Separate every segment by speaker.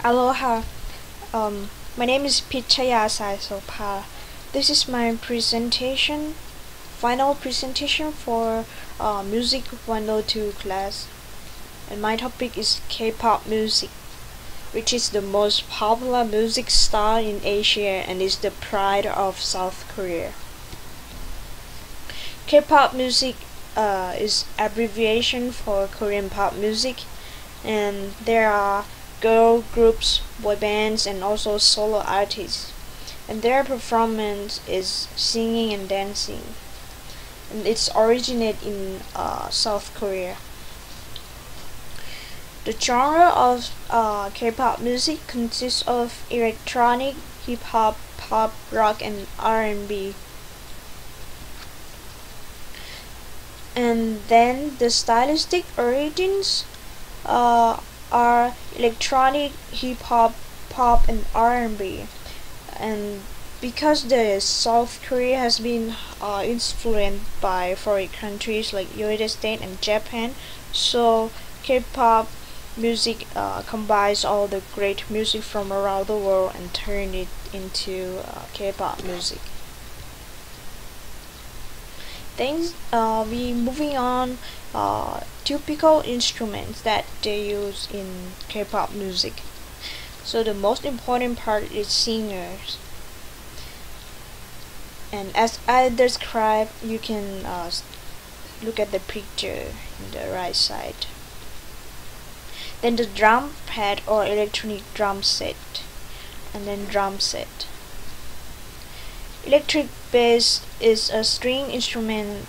Speaker 1: Aloha. My name is Pichaya Saisopa. This is my final presentation for Music 102 class. And my topic is K-pop music, which is the most popular music style in Asia and is the pride of South Korea. K-pop music is abbreviation for Korean pop music, and there are girl groups, boy bands, and also solo artists. And their performance is singing and dancing. And it's originated in South Korea. The genre of K-pop music consists of electronic, hip-hop, pop, rock, and R&B. And then the stylistic origins are electronic, hip hop, pop, and R&B. And because the South Korea has been influenced by foreign countries like United States and Japan, so K-pop music combines all the great music from around the world and turn it into K-pop music. Then we moving on typical instruments that they use in K-pop music. So the most important part is singers. And as I described, you can look at the picture in the right side. Then the drum pad or electronic drum set, and then drum set. Electric bass is a string instrument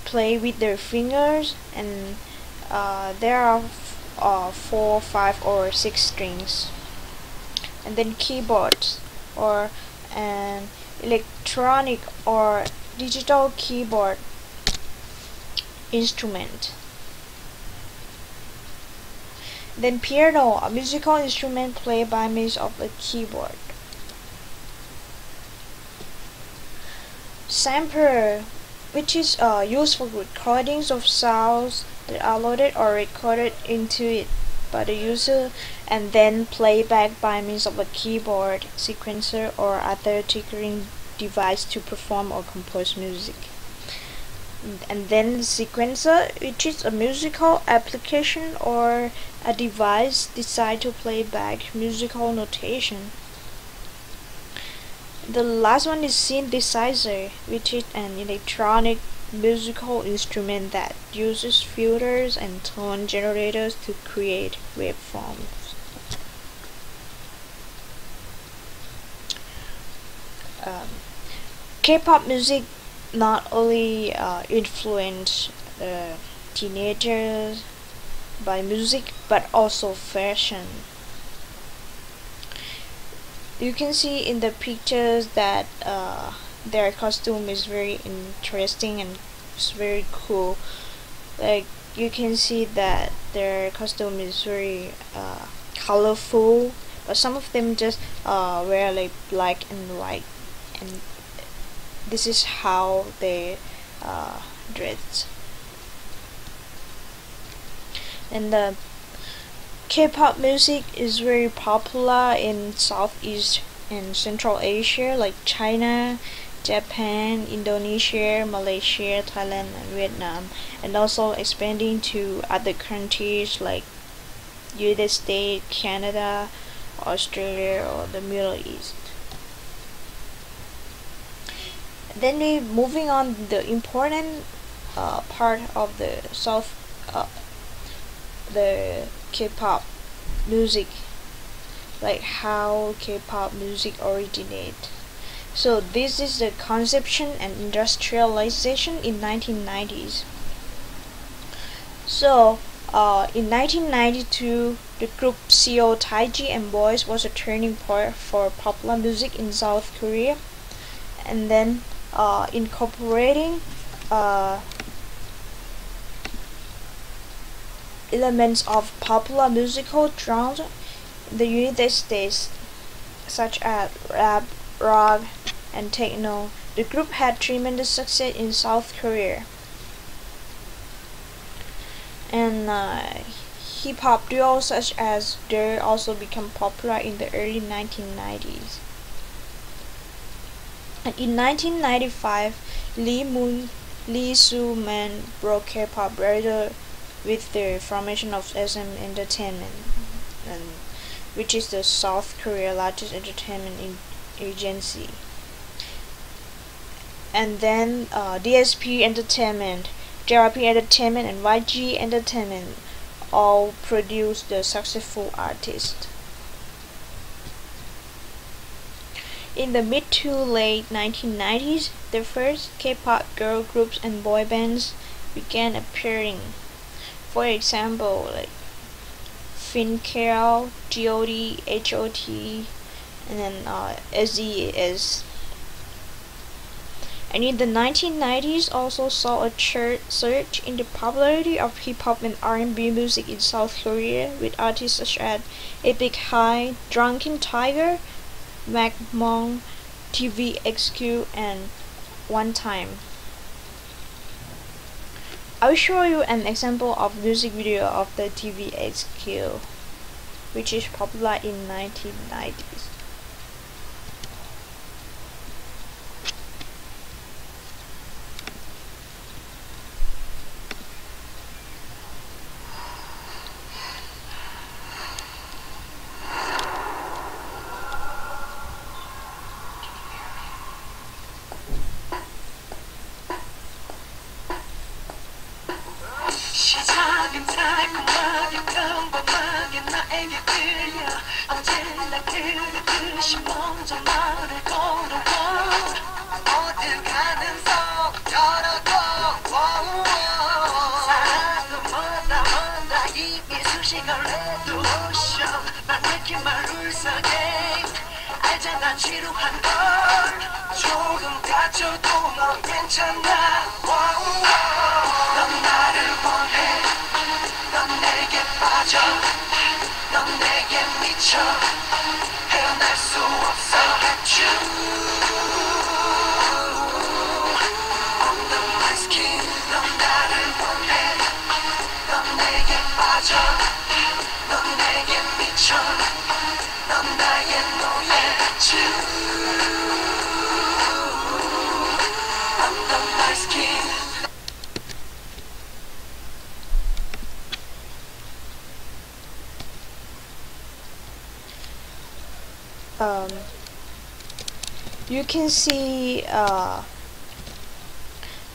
Speaker 1: play with their fingers, and there are 4, 5, or 6 strings. And then keyboards or an electronic or digital keyboard instrument. Then piano, a musical instrument played by means of a keyboard. Sampler, which is used for recordings of sounds that are loaded or recorded into it by the user and then played back by means of a keyboard, sequencer, or other triggering device to perform or compose music. And then the sequencer, which is a musical application or a device designed to play back musical notation. The last one is synthesizer, which is an electronic musical instrument that uses filters and tone generators to create waveforms. K-pop music not only influence teenagers by music but also fashion. You can see in the pictures that their costume is very interesting and it's very cool. Like you can see that their costume is very colorful, but some of them just wear like black and white, and this is how they dress. And the K-pop music is very popular in Southeast and Central Asia like China, Japan, Indonesia, Malaysia, Thailand, and Vietnam, and also expanding to other countries like United States, Canada, Australia, or the Middle East. Then we moving on the important part of the K-pop music, like how K-pop music originate. So this is the conception and industrialization in 1990s. So in 1992, the group CO Taiji and Boys was a turning point for popular music in South Korea, and then incorporating elements of popular musical genres in the United States, such as rap, rock, and techno. The group had tremendous success in South Korea. And hip-hop duos such as Dare also became popular in the early 1990s. And in 1995, Lee Soo-man broke K-pop radar with the formation of SM Entertainment, and which is the South Korea's largest entertainment agency. And then DSP Entertainment, JYP Entertainment, and YG Entertainment all produced the successful artists. In the mid to late 1990s, the first K-pop girl groups and boy bands began appearing. For example, like Finkel, GOD, HOT, and then SES. And in the 1990s also saw a surge in the popularity of hip-hop and R&B music in South Korea, with artists such as Epic High, Drunken Tiger, Macmong, TVXQ, and One Time. I'll show you an example of music video of the TVXQ, which is popular in 1990s.
Speaker 2: 시작은 달콤하게 평범하게 나에게 들려 언제나 그랬듯이 먼저 말을 걸어와 어딜 가는 속 열어둬 사람마다 만나 이미 수시간 레드오션 난 이렇게 말 울상해 알잖아 지루한 걸 조금 다쳐도 넌 괜찮아 넌 나를 원해 넌 내게 빠져 넌 내게 미쳐 헤어날 수 없어 At you Under my skin 넌 나를 원해 넌 내게 빠져 넌 내게 미쳐 넌 나의 노예 At you Under my skin
Speaker 1: You can see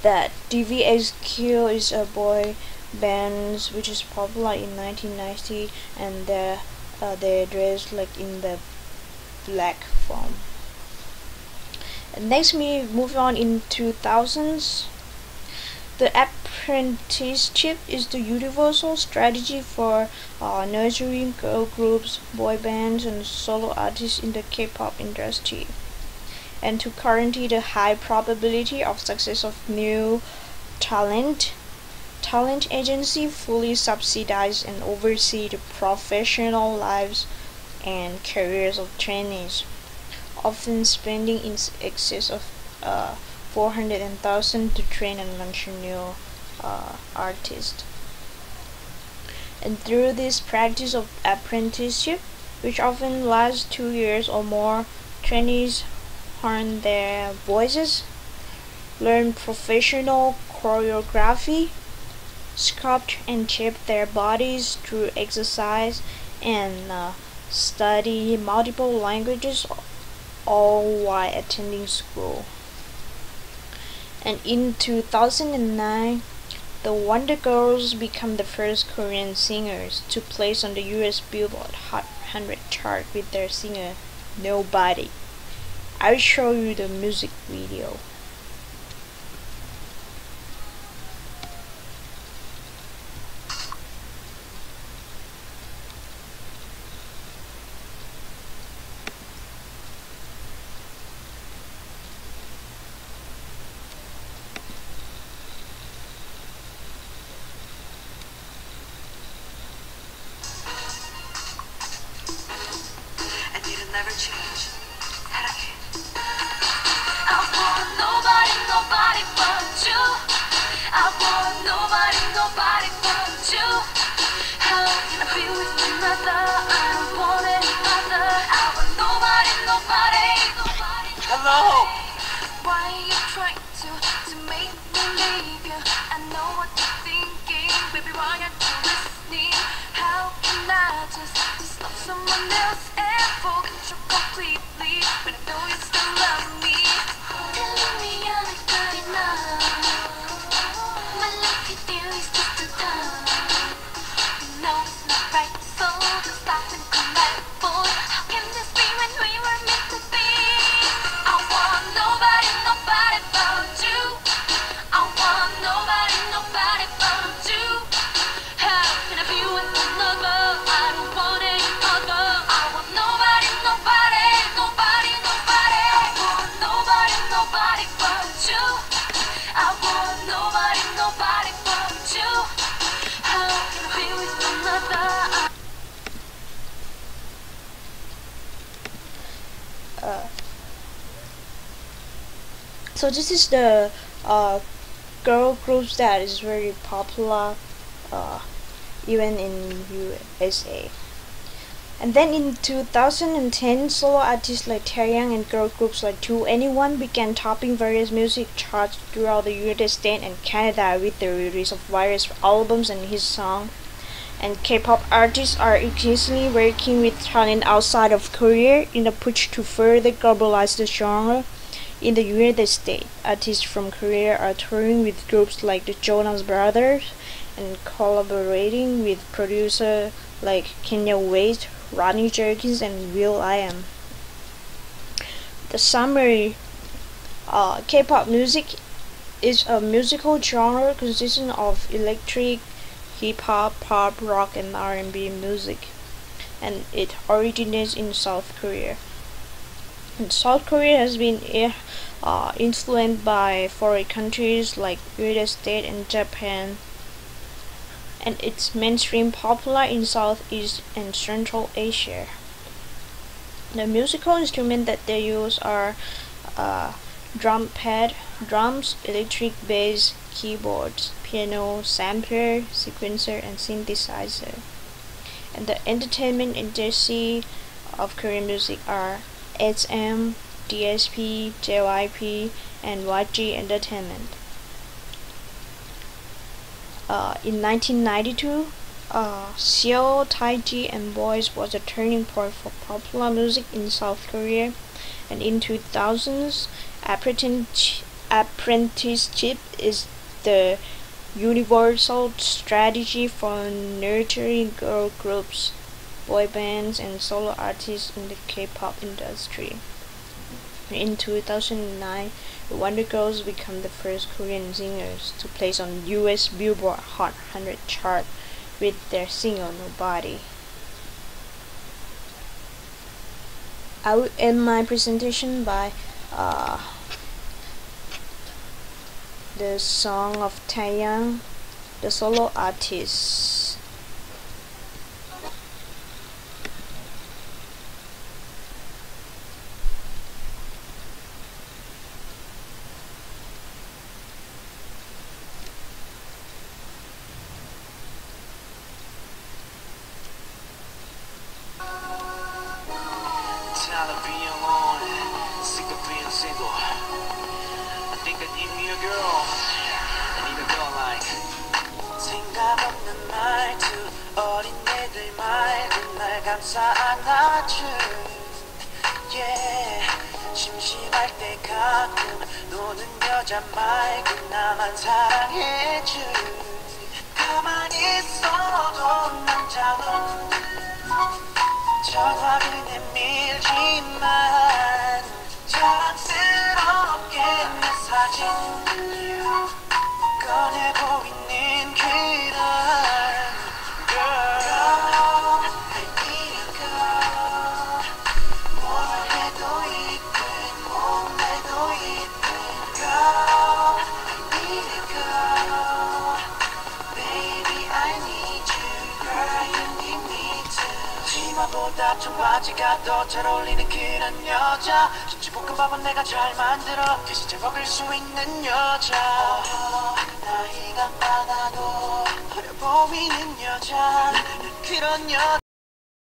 Speaker 1: that DVXQ is a boy band which is popular in 1990, and they dress like in the black form. And next, we move on in 2000s. The apprenticeship is the universal strategy for nurturing girl groups, boy bands, and solo artists in the K-pop industry, and to guarantee the high probability of success of new talent agency fully subsidize and oversee the professional lives and careers of trainees, often spending in excess of 400,000 to train and launch a new artist. And through this practice of apprenticeship, which often lasts 2 years or more, trainees hone their voices, learn professional choreography, sculpt and shape their bodies through exercise, and study multiple languages, all while attending school. And in 2009, the Wonder Girls became the first Korean singers to place on the US Billboard Hot 100 chart with their singer Nobody. I'll show you the music video.
Speaker 2: And it'll never change. 사랑해. I want nobody, nobody but you. I want nobody, nobody but you.
Speaker 1: So this is the girl groups that is very popular uh, even in USA. And then in 2010, solo artists like Taeyang and girl groups like 2NE1 began topping various music charts throughout the United States and Canada with the release of various albums and hit songs. And K-pop artists are increasingly working with talent outside of Korea in a push to further globalize the genre. In the United States, artists from Korea are touring with groups like the Jonas Brothers and collaborating with producers like Kanye West, Ronnie Jerkins, and will.i.am. The summary: K-pop music is a musical genre consisting of electric, hip-hop, pop, rock, and R&B music, and it originates in South Korea. And South Korea has been influenced by foreign countries like United States and Japan, and it's mainstream popular in Southeast and Central Asia. The musical instruments that they use are drum pad, drums, electric bass, keyboards, piano, sampler, sequencer, and synthesizer. And the entertainment industry of Korean music are SM, DSP, JYP, and YG Entertainment. In 1992, Seo, Taiji, and Boys was a turning point for popular music in South Korea, and in 2000s, apprenticeship is the universal strategy for nurturing girl groups, boy bands, and solo artists in the K-pop industry. In 2009, the Wonder Girls became the first Korean singers to place on US Billboard Hot 100 chart with their single Nobody. I will end my presentation by the song of Taeyang, the solo artist.
Speaker 2: Tired of being alone, sick of being single. I think I need me a girl. I need a girl like 생각 없는 말투 어린 애들 말고 날 감싸 안아준 yeah. 심심할 때 가끔 노는 여자 말고 나만 사랑해준 가만히 있어도 남자는 전화를 내밀지만 자랑스럽게 내 사진 꺼내 보이는 그런 girl I need a girl 뭘 해도 이쁜 몸매도 이쁜 girl I need a girl baby I need you girl you need me too 치마보다 청바지가 더 잘 어울리는 그런 여자 김치볶음밥은 내가 잘 만들어 대신 잘 먹을 수 있는 여자 나이가 많아도 어려 보이는 여자 그런 여자